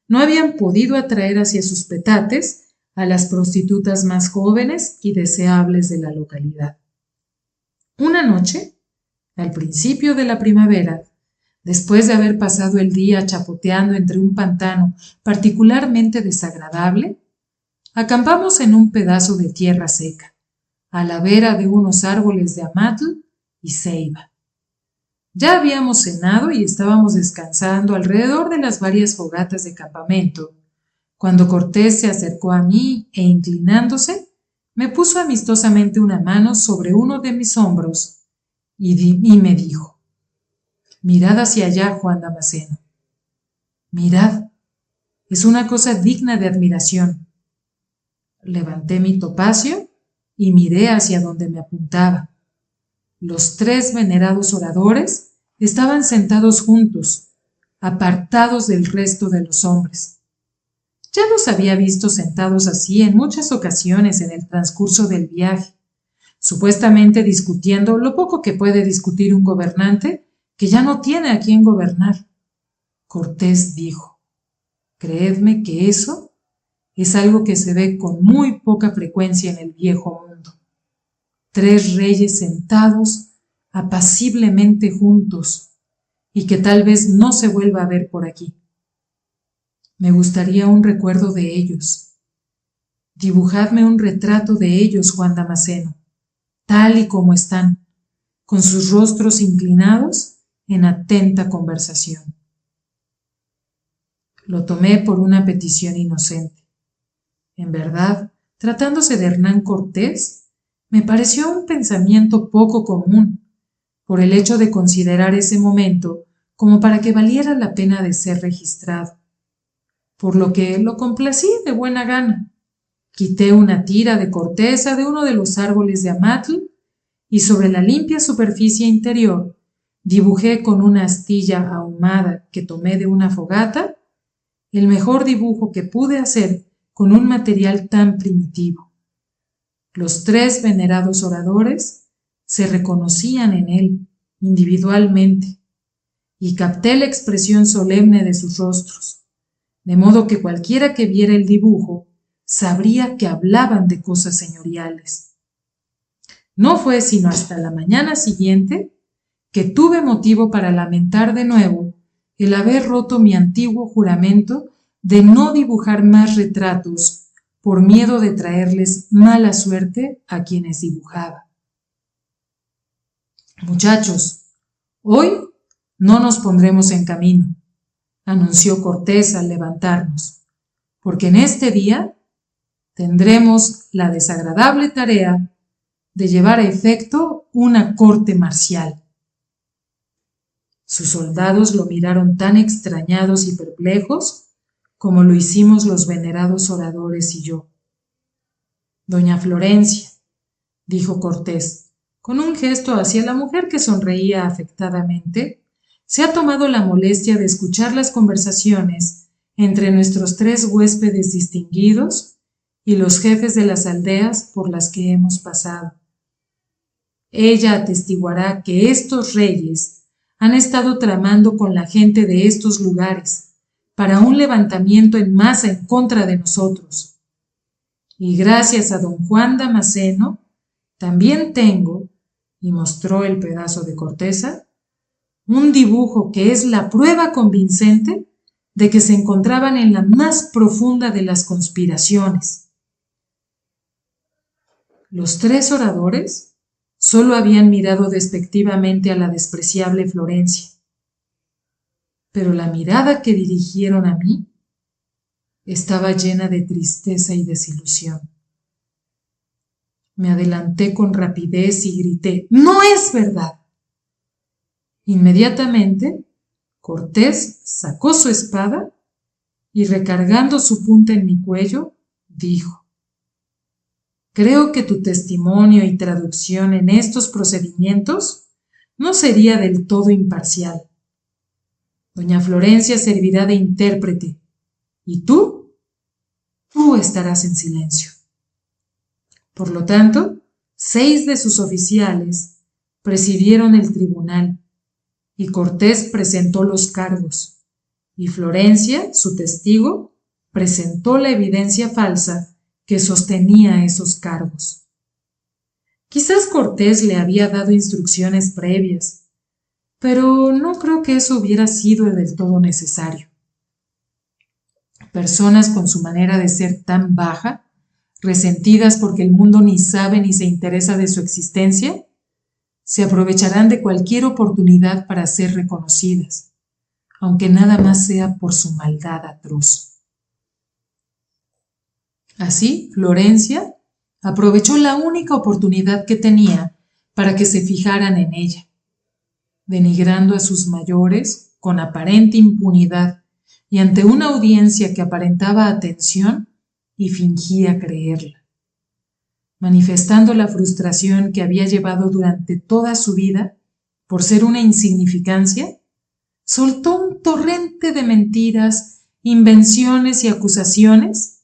no habían podido atraer hacia sus petates a las prostitutas más jóvenes y deseables de la localidad. Una noche, al principio de la primavera, después de haber pasado el día chapoteando entre un pantano particularmente desagradable, acampamos en un pedazo de tierra seca, a la vera de unos árboles de amatl y ceiba. Ya habíamos cenado y estábamos descansando alrededor de las varias fogatas de campamento, cuando Cortés se acercó a mí e inclinándose, me puso amistosamente una mano sobre uno de mis hombros y me dijo: «Mirad hacia allá, Juan Damasceno. Mirad, es una cosa digna de admiración». Levanté mi topacio y miré hacia donde me apuntaba. Los 3 venerados oradores estaban sentados juntos, apartados del resto de los hombres. Ya los había visto sentados así en muchas ocasiones en el transcurso del viaje, supuestamente discutiendo lo poco que puede discutir un gobernante que ya no tiene a quién gobernar. Cortés dijo: «Creedme que eso es algo que se ve con muy poca frecuencia en el viejo mundo. 3 reyes sentados apaciblemente juntos, y que tal vez no se vuelva a ver por aquí. Me gustaría un recuerdo de ellos. Dibujadme un retrato de ellos, Juan Damasceno, tal y como están, con sus rostros inclinados en atenta conversación». Lo tomé por una petición inocente. En verdad, tratándose de Hernán Cortés, me pareció un pensamiento poco común, por el hecho de considerar ese momento como para que valiera la pena de ser registrado, por lo que lo complací de buena gana. Quité una tira de corteza de uno de los árboles de amatl y sobre la limpia superficie interior dibujé con una astilla ahumada que tomé de una fogata el mejor dibujo que pude hacer con un material tan primitivo. Los 3 venerados oradores se reconocían en él individualmente y capté la expresión solemne de sus rostros, de modo que cualquiera que viera el dibujo sabría que hablaban de cosas señoriales. No fue sino hasta la mañana siguiente que tuve motivo para lamentar de nuevo el haber roto mi antiguo juramento de no dibujar más retratos por miedo de traerles mala suerte a quienes dibujaba. «Muchachos, hoy no nos pondremos en camino», anunció Cortés al levantarnos, «porque en este día tendremos la desagradable tarea de llevar a efecto una corte marcial». Sus soldados lo miraron tan extrañados y perplejos como lo hicimos los venerados oradores y yo. «Doña Florencia», dijo Cortés, con un gesto hacia la mujer que sonreía afectadamente, «se ha tomado la molestia de escuchar las conversaciones entre nuestros 3 huéspedes distinguidos y los jefes de las aldeas por las que hemos pasado. Ella atestiguará que estos reyes han estado tramando con la gente de estos lugares para un levantamiento en masa en contra de nosotros. Y gracias a don Juan Damasceno, también tengo», y mostró el pedazo de corteza, «un dibujo que es la prueba convincente de que se encontraban en la más profunda de las conspiraciones». Los 3 oradores solo habían mirado despectivamente a la despreciable Florencia, pero la mirada que dirigieron a mí estaba llena de tristeza y desilusión. Me adelanté con rapidez y grité: «¡No es verdad!». Inmediatamente, Cortés sacó su espada y, recargando su punta en mi cuello, dijo: «Creo que tu testimonio y traducción en estos procedimientos no sería del todo imparcial. Doña Florencia servirá de intérprete y tú estarás en silencio. Por lo tanto, 6 de sus oficiales presidieron el tribunal y Cortés presentó los cargos y Florencia, su testigo, presentó la evidencia falsa que sostenía esos cargos. Quizás Cortés le había dado instrucciones previas, pero no creo que eso hubiera sido del todo necesario. Personas con su manera de ser tan baja, resentidas porque el mundo ni sabe ni se interesa de su existencia, se aprovecharán de cualquier oportunidad para ser reconocidas, aunque nada más sea por su maldad atroz. Así, Florencia aprovechó la única oportunidad que tenía para que se fijaran en ella, denigrando a sus mayores con aparente impunidad y ante una audiencia que aparentaba atención y fingía creerla, manifestando la frustración que había llevado durante toda su vida por ser una insignificancia, soltó un torrente de mentiras, invenciones y acusaciones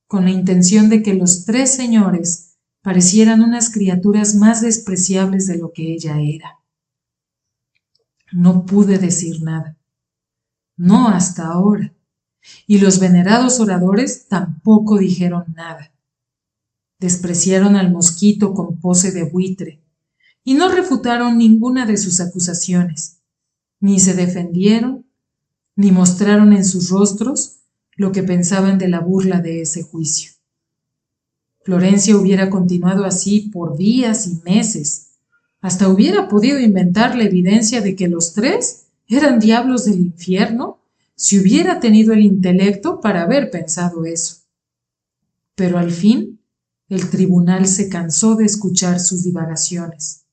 con la intención de que los 3 señores parecieran unas criaturas más despreciables de lo que ella era. No pude decir nada, no hasta ahora, y los venerados oradores tampoco dijeron nada. Despreciaron al mosquito con pose de buitre y no refutaron ninguna de sus acusaciones, ni se defendieron, ni mostraron en sus rostros lo que pensaban de la burla de ese juicio. Florencia hubiera continuado así por días y meses, hasta hubiera podido inventar la evidencia de que los 3 eran diablos del infierno, si hubiera tenido el intelecto para haber pensado eso. Pero al fin, el tribunal se cansó de escuchar sus divagaciones.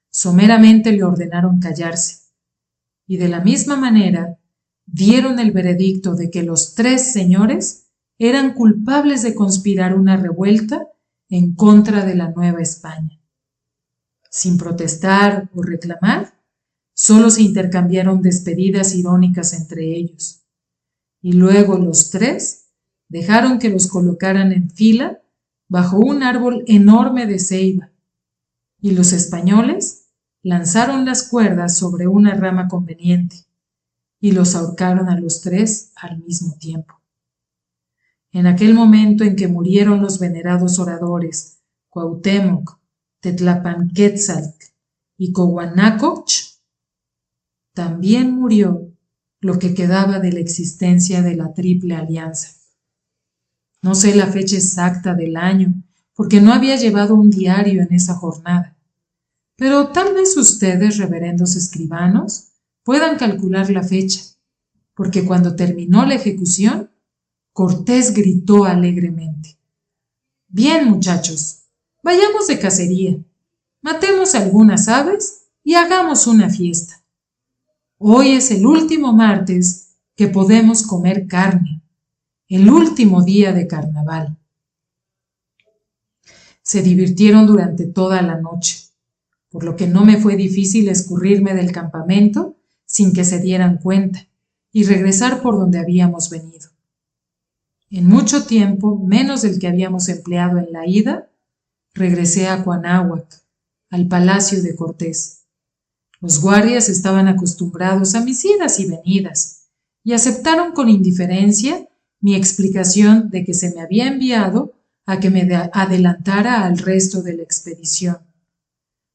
Someramente le ordenaron callarse, y de la misma manera dieron el veredicto de que los 3 señores eran culpables de conspirar una revuelta en contra de la Nueva España. Sin protestar o reclamar, solo se intercambiaron despedidas irónicas entre ellos, y luego los 3 dejaron que los colocaran en fila bajo un árbol enorme de ceiba, y los españoles lanzaron las cuerdas sobre una rama conveniente y los ahorcaron a los 3 al mismo tiempo. En aquel momento en que murieron los venerados oradores Cuauhtémoc, Tetlapanquetzalc y Coguanácoch, también murió lo que quedaba de la existencia de la Triple Alianza. No sé la fecha exacta del año, porque no había llevado un diario en esa jornada, pero tal vez ustedes, reverendos escribanos, puedan calcular la fecha, porque cuando terminó la ejecución, Cortés gritó alegremente: «Bien, muchachos, vayamos de cacería, matemos algunas aves y hagamos una fiesta. Hoy es el último martes que podemos comer carne, el último día de carnaval». Se divirtieron durante toda la noche, por lo que no me fue difícil escurrirme del campamento sin que se dieran cuenta y regresar por donde habíamos venido. En mucho tiempo, menos del que habíamos empleado en la ida, regresé a Cuanáhuac, al palacio de Cortés. Los guardias estaban acostumbrados a mis idas y venidas y aceptaron con indiferencia mi explicación de que se me había enviado a que me adelantara al resto de la expedición.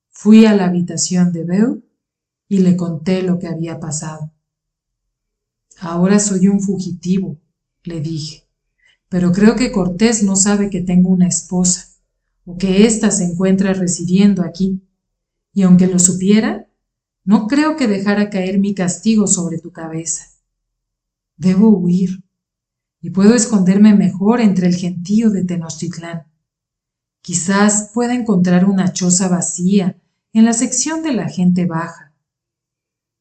Fui a la habitación de Beu y le conté lo que había pasado. «Ahora soy un fugitivo», le dije, «pero creo que Cortés no sabe que tengo una esposa o que ésta se encuentra residiendo aquí, y aunque lo supiera, no creo que dejara caer mi castigo sobre tu cabeza. Debo huir, y puedo esconderme mejor entre el gentío de Tenochtitlán. Quizás pueda encontrar una choza vacía en la sección de la gente baja.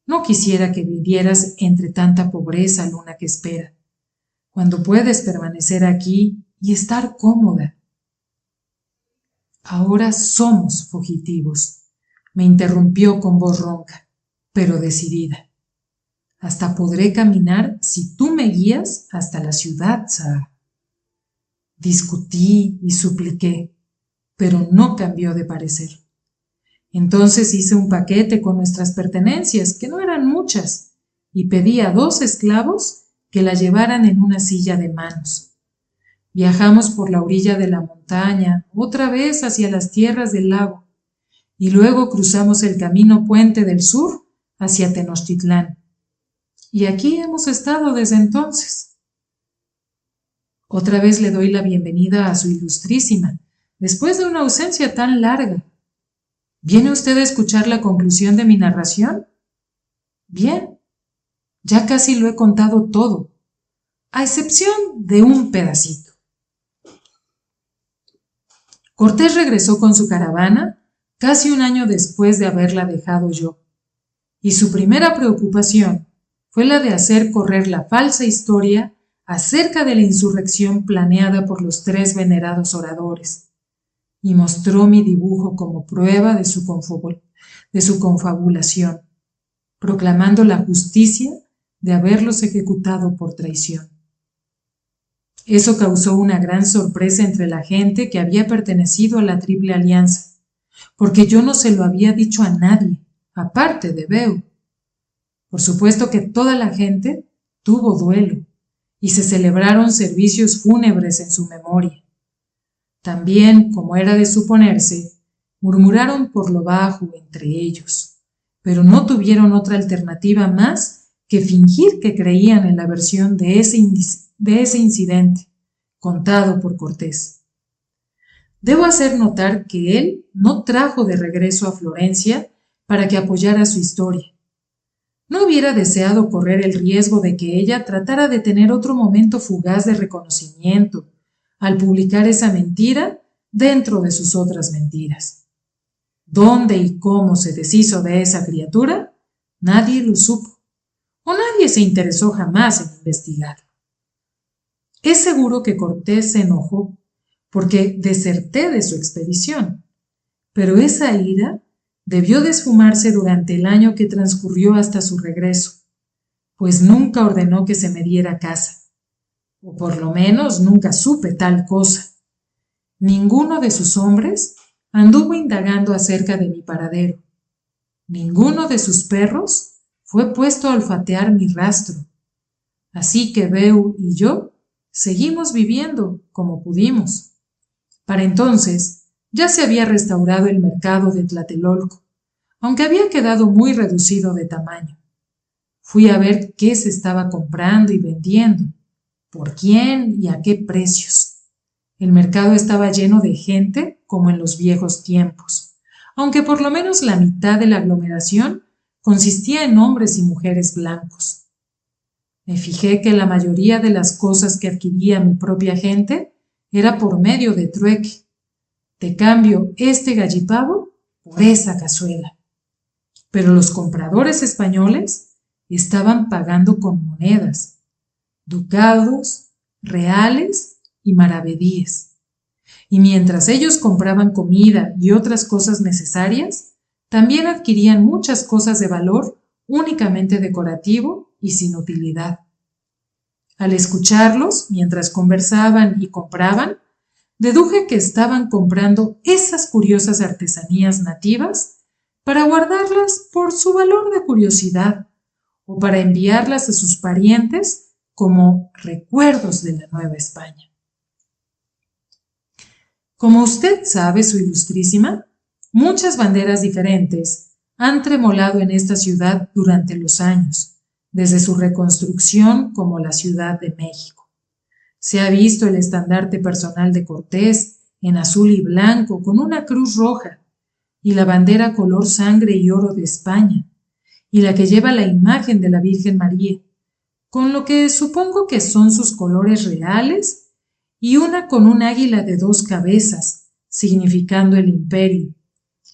No quisiera que vivieras entre tanta pobreza, luna que espera, cuando puedes permanecer aquí y estar cómoda». «Ahora somos fugitivos», me interrumpió con voz ronca, pero decidida. Hasta podré caminar si tú me guías hasta la ciudad, Sara. Discutí y supliqué, pero no cambió de parecer. Entonces hice un paquete con nuestras pertenencias, que no eran muchas, y pedí a 2 esclavos que la llevaran en una silla de manos. Viajamos por la orilla de la montaña, otra vez hacia las tierras del lago, y luego cruzamos el camino puente del sur hacia Tenochtitlán. Y aquí hemos estado desde entonces. Otra vez le doy la bienvenida a su ilustrísima, después de una ausencia tan larga. ¿Viene usted a escuchar la conclusión de mi narración? Bien, ya casi lo he contado todo, a excepción de un pedacito. Cortés regresó con su caravana casi un año después de haberla dejado yo, y su primera preocupación fue la de hacer correr la falsa historia acerca de la insurrección planeada por los 3 venerados oradores, y mostró mi dibujo como prueba de su confabulación, proclamando la justicia de haberlos ejecutado por traición. Eso causó una gran sorpresa entre la gente que había pertenecido a la Triple Alianza, porque yo no se lo había dicho a nadie, aparte de Beu. Por supuesto que toda la gente tuvo duelo, y se celebraron servicios fúnebres en su memoria. También, como era de suponerse, murmuraron por lo bajo entre ellos, pero no tuvieron otra alternativa más que fingir que creían en la versión de ese incidente, contado por Cortés. Debo hacer notar que él no trajo de regreso a Florencia para que apoyara su historia. No hubiera deseado correr el riesgo de que ella tratara de tener otro momento fugaz de reconocimiento al publicar esa mentira dentro de sus otras mentiras. ¿Dónde y cómo se deshizo de esa criatura? Nadie lo supo, o nadie se interesó jamás en investigar. Es seguro que Cortés se enojó porque deserté de su expedición, pero esa ira debió de esfumarse durante el año que transcurrió hasta su regreso, pues nunca ordenó que se me diera caza, o por lo menos nunca supe tal cosa. Ninguno de sus hombres anduvo indagando acerca de mi paradero. Ninguno de sus perros fue puesto a olfatear mi rastro. Así que Beu y yo seguimos viviendo como pudimos. Para entonces ya se había restaurado el mercado de Tlatelolco, aunque había quedado muy reducido de tamaño. Fui a ver qué se estaba comprando y vendiendo, por quién y a qué precios. El mercado estaba lleno de gente como en los viejos tiempos, aunque por lo menos la mitad de la aglomeración consistía en hombres y mujeres blancos. Me fijé que la mayoría de las cosas que adquiría mi propia gente era por medio de trueque. Te cambio este gallipavo por esa cazuela. Pero los compradores españoles estaban pagando con monedas, ducados, reales y maravedíes. Y mientras ellos compraban comida y otras cosas necesarias, también adquirían muchas cosas de valor únicamente decorativo y sin utilidad. Al escucharlos, mientras conversaban y compraban, deduje que estaban comprando esas curiosas artesanías nativas para guardarlas por su valor de curiosidad o para enviarlas a sus parientes como recuerdos de la Nueva España. Como usted sabe, su ilustrísima, muchas banderas diferentes han tremolado en esta ciudad durante los años, desde su reconstrucción como la Ciudad de México. Se ha visto el estandarte personal de Cortés en azul y blanco con una cruz roja, y la bandera color sangre y oro de España, y la que lleva la imagen de la Virgen María, con lo que supongo que son sus colores reales, y una con un águila de 2 cabezas, significando el imperio,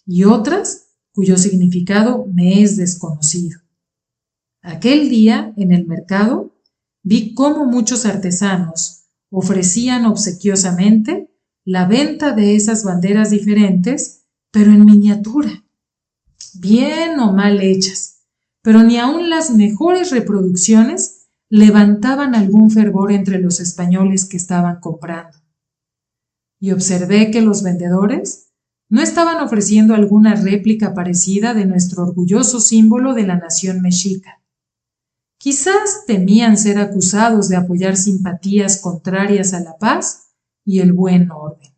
y otras cuyo significado me es desconocido. Aquel día, en el mercado, vi cómo muchos artesanos ofrecían obsequiosamente la venta de esas banderas diferentes, pero en miniatura, bien o mal hechas, pero ni aun las mejores reproducciones levantaban algún fervor entre los españoles que estaban comprando. Y observé que los vendedores no estaban ofreciendo alguna réplica parecida de nuestro orgulloso símbolo de la nación mexica. Quizás temían ser acusados de apoyar simpatías contrarias a la paz y el buen orden.